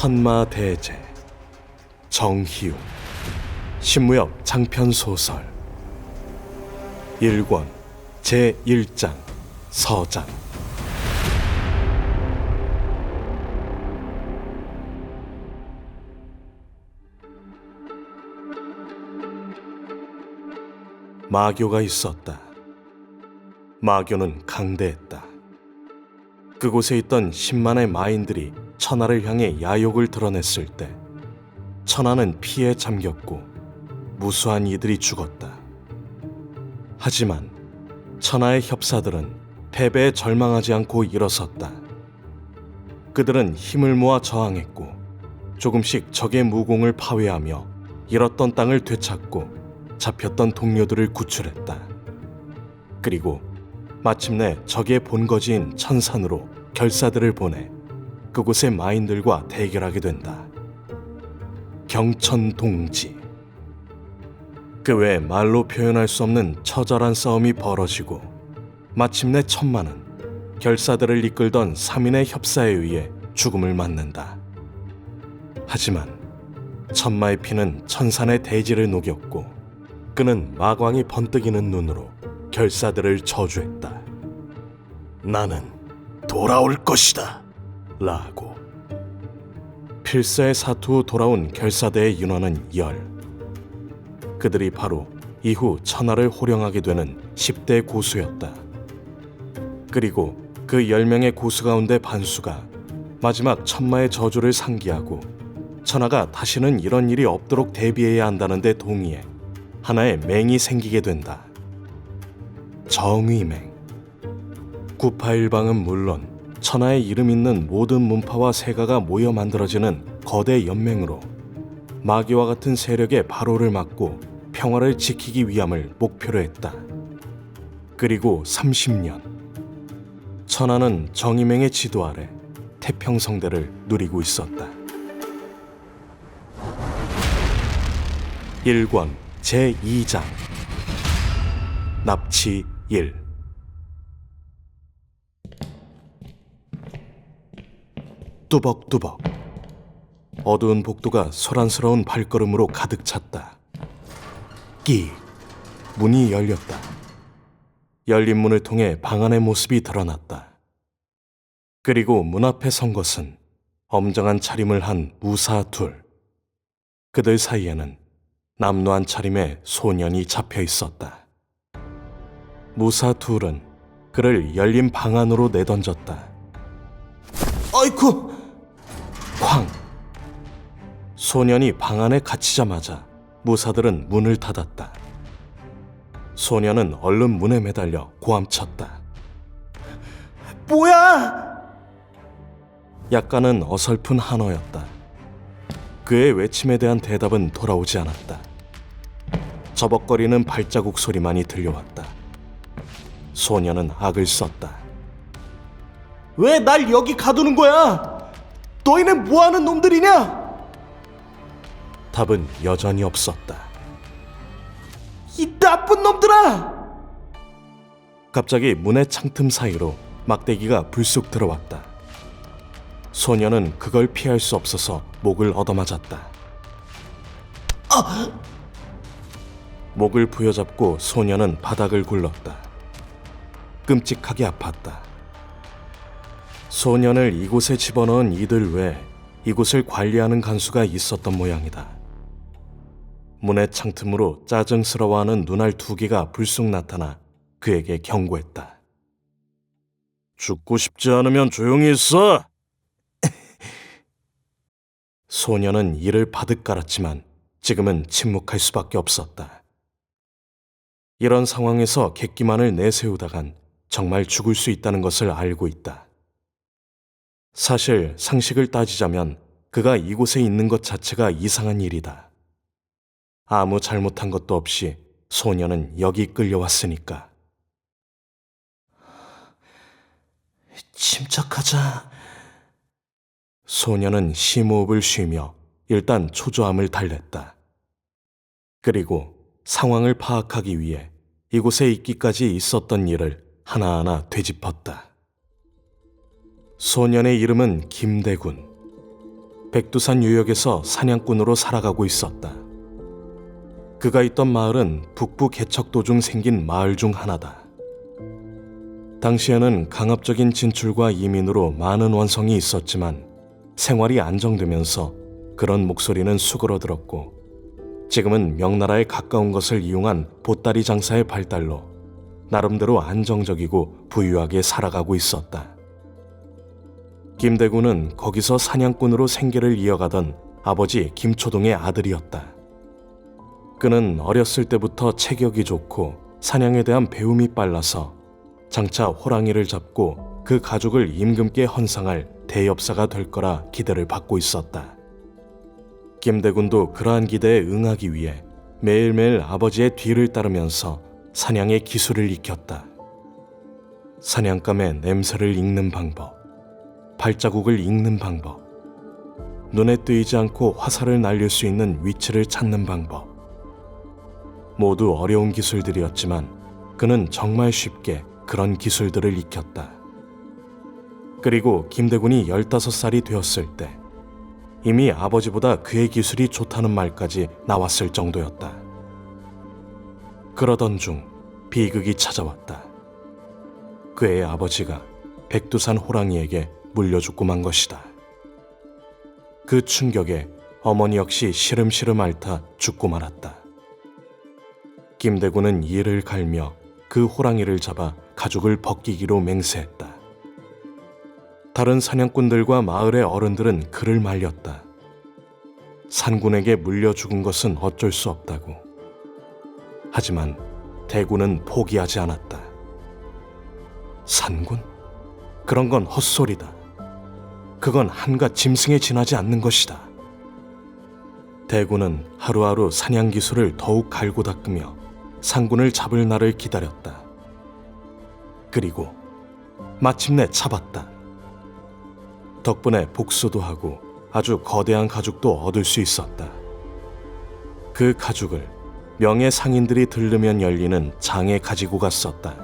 천마대제 정희웅 신무엽 장편소설 1권 제1장 서장. 마교가 있었다. 마교는 강대했다. 그곳에 있던 10만의 마인들이 천하를 향해 야욕을 드러냈을 때 천하는 피에 잠겼고 무수한 이들이 죽었다. 하지만 천하의 협사들은 패배에 절망하지 않고 일어섰다. 그들은 힘을 모아 저항했고 조금씩 적의 무공을 파괴하며 잃었던 땅을 되찾고 잡혔던 동료들을 구출했다. 그리고 마침내 적의 본거지인 천산으로 결사들을 보내 그곳의 마인들과 대결하게 된다. 경천동지. 그 외에 말로 표현할 수 없는 처절한 싸움이 벌어지고 마침내 천마는 결사들을 이끌던 3인의 협사에 의해 죽음을 맞는다. 하지만 천마의 피는 천산의 대지를 녹였고 그는 마광이 번뜩이는 눈으로 결사들을 저주했다. 나는 돌아올 것이다 라고. 필사의 사투 후 돌아온 결사대의 인원은 10. 그들이 바로 이후 천하를 호령하게 되는 10대 고수였다. 그리고 그 10명의 고수 가운데 반수가 마지막 천마의 저주를 상기하고 천하가 다시는 이런 일이 없도록 대비해야 한다는 데 동의해 하나의 맹이 생기게 된다. 정의맹. 구파일방은 물론 천하의 이름 있는 모든 문파와 세가가 모여 만들어지는 거대 연맹으로 마귀와 같은 세력의 발호를 막고 평화를 지키기 위함을 목표로 했다. 그리고 30년. 천하는 정의맹의 지도 아래 태평성대를 누리고 있었다. 1권 제2장 납치 1. 뚜벅뚜벅. 어두운 복도가 소란스러운 발걸음으로 가득 찼다. 끼. 문이 열렸다. 열린 문을 통해 방 안의 모습이 드러났다. 그리고 문 앞에 선 것은 엄정한 차림을 한 무사 둘. 그들 사이에는 남루한 차림의 소년이 잡혀 있었다. 무사 둘은 그를 열린 방 안으로 내던졌다. 아이쿠! 쾅! 소년이 방 안에 갇히자마자 무사들은 문을 닫았다. 소년은 얼른 문에 매달려 고함쳤다. 뭐야! 약간은 어설픈 한어였다. 그의 외침에 대한 대답은 돌아오지 않았다. 저벅거리는 발자국 소리만이 들려왔다. 소년은 악을 썼다. 왜 날 여기 가두는 거야? 너희는 뭐하는 놈들이냐? 답은 여전히 없었다. 이 나쁜 놈들아! 갑자기 문의 창틈 사이로 막대기가 불쑥 들어왔다. 소년은 그걸 피할 수 없어서 목을 얻어맞았다. 목을 부여잡고 소년은 바닥을 굴렀다. 끔찍하게 아팠다. 소년을 이곳에 집어넣은 이들 외에 이곳을 관리하는 간수가 있었던 모양이다. 문의 창틈으로 짜증스러워하는 눈알 2개가 불쑥 나타나 그에게 경고했다. 죽고 싶지 않으면 조용히 있어! 소년은 이를 바득 깔았지만 지금은 침묵할 수밖에 없었다. 이런 상황에서 객기만을 내세우다간 정말 죽을 수 있다는 것을 알고 있다. 사실 상식을 따지자면 그가 이곳에 있는 것 자체가 이상한 일이다. 아무 잘못한 것도 없이 소년은 여기 끌려왔으니까. 침착하자. 소년은 심호흡을 쉬며 일단 초조함을 달랬다. 그리고 상황을 파악하기 위해 이곳에 있기까지 있었던 일을 하나하나 되짚었다. 소년의 이름은 김대군. 백두산 유역에서 사냥꾼으로 살아가고 있었다. 그가 있던 마을은 북부 개척도 중 생긴 마을 중 하나다. 당시에는 강압적인 진출과 이민으로 많은 원성이 있었지만 생활이 안정되면서 그런 목소리는 수그러들었고, 지금은 명나라에 가까운 것을 이용한 보따리 장사의 발달로 나름대로 안정적이고 부유하게 살아가고 있었다. 김대구는 거기서 사냥꾼으로 생계를 이어가던 아버지 김초동의 아들이었다. 그는 어렸을 때부터 체격이 좋고 사냥에 대한 배움이 빨라서 장차 호랑이를 잡고 그 가죽을 임금께 헌상할 대엽사가 될 거라 기대를 받고 있었다. 김대군도 그러한 기대에 응하기 위해 매일매일 아버지의 뒤를 따르면서 사냥의 기술을 익혔다. 사냥감의 냄새를 읽는 방법, 발자국을 읽는 방법, 눈에 띄지 않고 화살을 날릴 수 있는 위치를 찾는 방법. 모두 어려운 기술들이었지만 그는 정말 쉽게 그런 기술들을 익혔다. 그리고 김대군이 15살이 되었을 때 이미 아버지보다 그의 기술이 좋다는 말까지 나왔을 정도였다. 그러던 중 비극이 찾아왔다. 그의 아버지가 백두산 호랑이에게 물려 죽고 만 것이다. 그 충격에 어머니 역시 시름시름 앓다 죽고 말았다. 김대군은 이를 갈며 그 호랑이를 잡아 가죽을 벗기기로 맹세했다. 다른 사냥꾼들과 마을의 어른들은 그를 말렸다. 산군에게 물려 죽은 것은 어쩔 수 없다고. 하지만 대군은 포기하지 않았다. 산군? 그런 건 헛소리다. 그건 한갓 짐승에 지나지 않는 것이다. 대군은 하루하루 사냥 기술을 더욱 갈고 닦으며 상군을 잡을 날을 기다렸다. 그리고 마침내 잡았다. 덕분에 복수도 하고 아주 거대한 가죽도 얻을 수 있었다. 그 가죽을 명예 상인들이 들르면 열리는 장에 가지고 갔었다.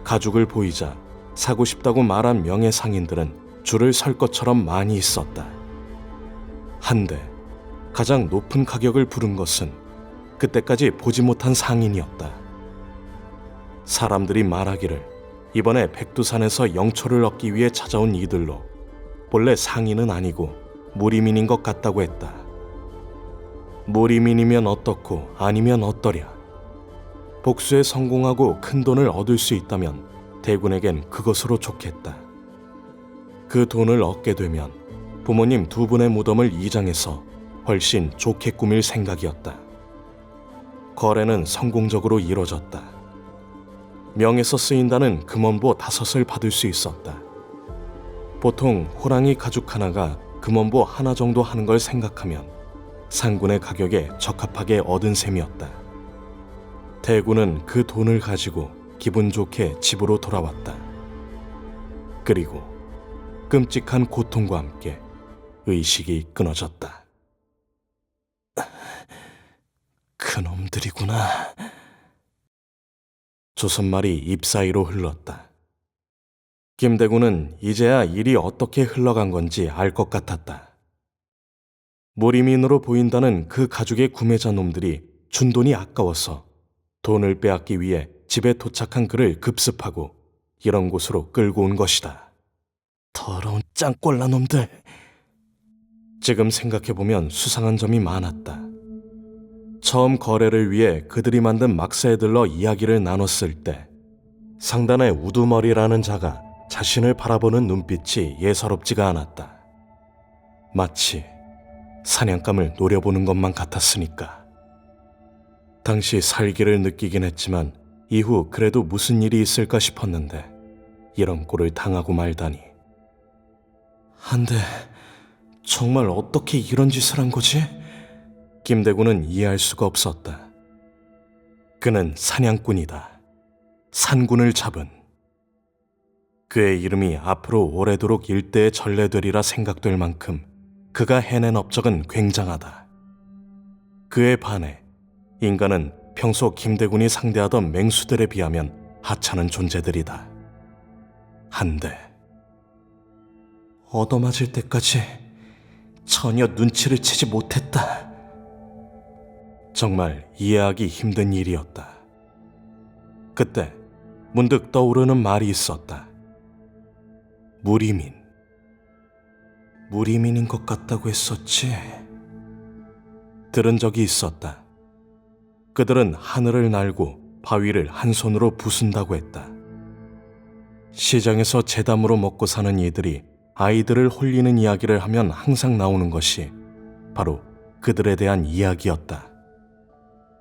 가죽을 보이자 사고 싶다고 말한 명예 상인들은 줄을 설 것처럼 많이 있었다. 한데 가장 높은 가격을 부른 것은 그때까지 보지 못한 상인이었다. 사람들이 말하기를 이번에 백두산에서 영초를 얻기 위해 찾아온 이들로 본래 상인은 아니고 무리민인 것 같다고 했다. 무리민이면 어떻고 아니면 어떠랴. 복수에 성공하고 큰 돈을 얻을 수 있다면 대군에겐 그것으로 좋겠다. 그 돈을 얻게 되면 부모님 두 분의 무덤을 이장해서 훨씬 좋게 꾸밀 생각이었다. 거래는 성공적으로 이뤄졌다. 명에서 쓰인다는 금원보 5을 받을 수 있었다. 보통 호랑이 가죽 하나가 금원보 하나 정도 하는 걸 생각하면 상군의 가격에 적합하게 얻은 셈이었다. 대군은 그 돈을 가지고 기분 좋게 집으로 돌아왔다. 그리고 끔찍한 고통과 함께 의식이 끊어졌다. 그놈들이구나. 조선말이 입 사이로 흘렀다. 김대군은 이제야 일이 어떻게 흘러간 건지 알 것 같았다. 무리민으로 보인다는 그 가죽의 구매자 놈들이 준 돈이 아까워서 돈을 빼앗기 위해 집에 도착한 그를 급습하고 이런 곳으로 끌고 온 것이다. 더러운 짱꼴라 놈들. 지금 생각해보면 수상한 점이 많았다. 처음 거래를 위해 그들이 만든 막사에 들러 이야기를 나눴을 때 상단의 우두머리라는 자가 자신을 바라보는 눈빛이 예사롭지가 않았다. 마치 사냥감을 노려보는 것만 같았으니까. 당시 살기를 느끼긴 했지만 이후 그래도 무슨 일이 있을까 싶었는데 이런 꼴을 당하고 말다니. 한데 정말 어떻게 이런 짓을 한 거지? 김대군은 이해할 수가 없었다. 그는 사냥꾼이다. 산군을 잡은. 그의 이름이 앞으로 오래도록 일대에 전래되리라 생각될 만큼 그가 해낸 업적은 굉장하다. 그에 반해 인간은 평소 김대군이 상대하던 맹수들에 비하면 하찮은 존재들이다. 한데 얻어맞을 때까지 전혀 눈치를 채지 못했다. 정말 이해하기 힘든 일이었다. 그때 문득 떠오르는 말이 있었다. 무리민. 무리민인 것 같다고 했었지. 들은 적이 있었다. 그들은 하늘을 날고 바위를 한 손으로 부순다고 했다. 시장에서 재담으로 먹고 사는 이들이 아이들을 홀리는 이야기를 하면 항상 나오는 것이 바로 그들에 대한 이야기였다.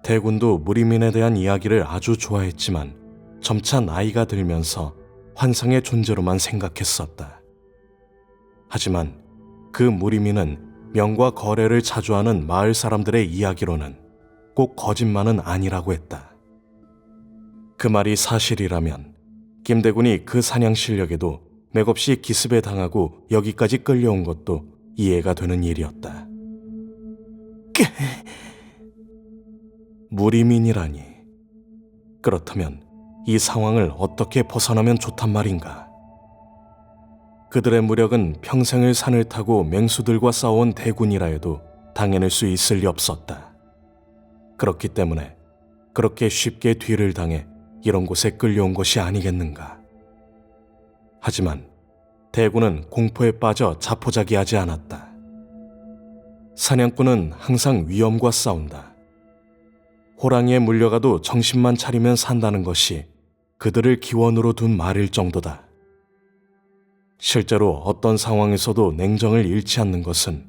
대군도 무리민에 대한 이야기를 아주 좋아했지만 점차 나이가 들면서 환상의 존재로만 생각했었다. 하지만 그 무리민은 명과 거래를 자주 하는 마을 사람들의 이야기로는 꼭 거짓말은 아니라고 했다. 그 말이 사실이라면 김대군이 그 사냥 실력에도 맥없이 기습에 당하고 여기까지 끌려온 것도 이해가 되는 일이었다. 무리민이라니. 그렇다면 이 상황을 어떻게 벗어나면 좋단 말인가? 그들의 무력은 평생을 산을 타고 맹수들과 싸워온 대군이라 해도 당해낼 수 있을 리 없었다. 그렇기 때문에 그렇게 쉽게 뒤를 당해 이런 곳에 끌려온 것이 아니겠는가. 하지만 대군은 공포에 빠져 자포자기하지 않았다. 사냥꾼은 항상 위험과 싸운다. 호랑이에 물려가도 정신만 차리면 산다는 것이 그들을 기원으로 둔 말일 정도다. 실제로 어떤 상황에서도 냉정을 잃지 않는 것은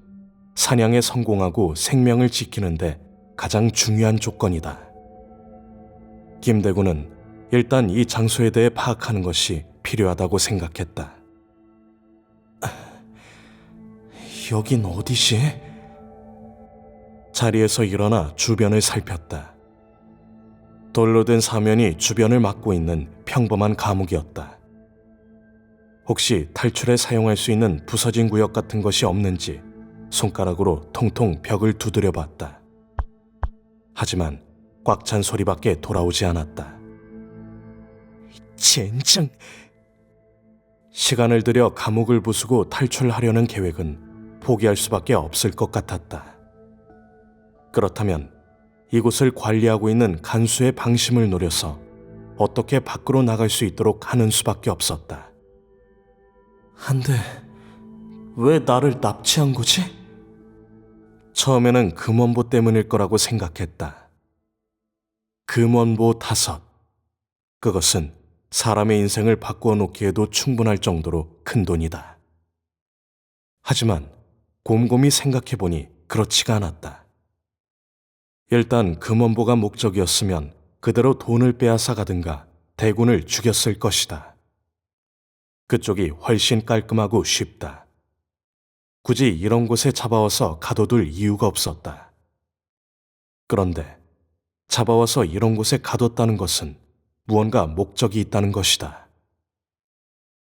사냥에 성공하고 생명을 지키는데 가장 중요한 조건이다. 김대군은 일단 이 장소에 대해 파악하는 것이 필요하다고 생각했다. 여긴 어디지? 자리에서 일어나 주변을 살폈다. 돌로 된 사면이 주변을 막고 있는 평범한 감옥이었다. 혹시 탈출에 사용할 수 있는 부서진 구역 같은 것이 없는지 손가락으로 통통 벽을 두드려 봤다. 하지만 꽉 찬 소리밖에 돌아오지 않았다. 젠장! 시간을 들여 감옥을 부수고 탈출하려는 계획은 포기할 수밖에 없을 것 같았다. 그렇다면 이곳을 관리하고 있는 간수의 방심을 노려서 어떻게 밖으로 나갈 수 있도록 하는 수밖에 없었다. 한데 왜 나를 납치한 거지? 처음에는 금원보 때문일 거라고 생각했다. 금원보 5. 그것은 사람의 인생을 바꾸어 놓기에도 충분할 정도로 큰 돈이다. 하지만 곰곰이 생각해보니 그렇지가 않았다. 일단 금원보가 목적이었으면 그대로 돈을 빼앗아 가든가 대군을 죽였을 것이다. 그쪽이 훨씬 깔끔하고 쉽다. 굳이 이런 곳에 잡아와서 가둬둘 이유가 없었다. 그런데 잡아와서 이런 곳에 가뒀다는 것은 무언가 목적이 있다는 것이다.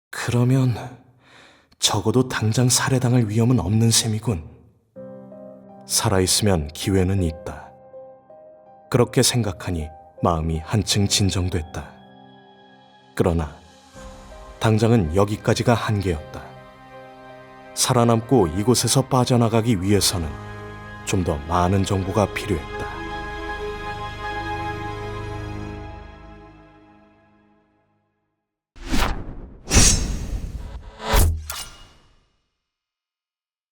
그러면 적어도 당장 살해당할 위험은 없는 셈이군. 살아있으면 기회는 있다. 그렇게 생각하니 마음이 한층 진정됐다. 그러나 당장은 여기까지가 한계였다. 살아남고 이곳에서 빠져나가기 위해서는 좀 더 많은 정보가 필요했다.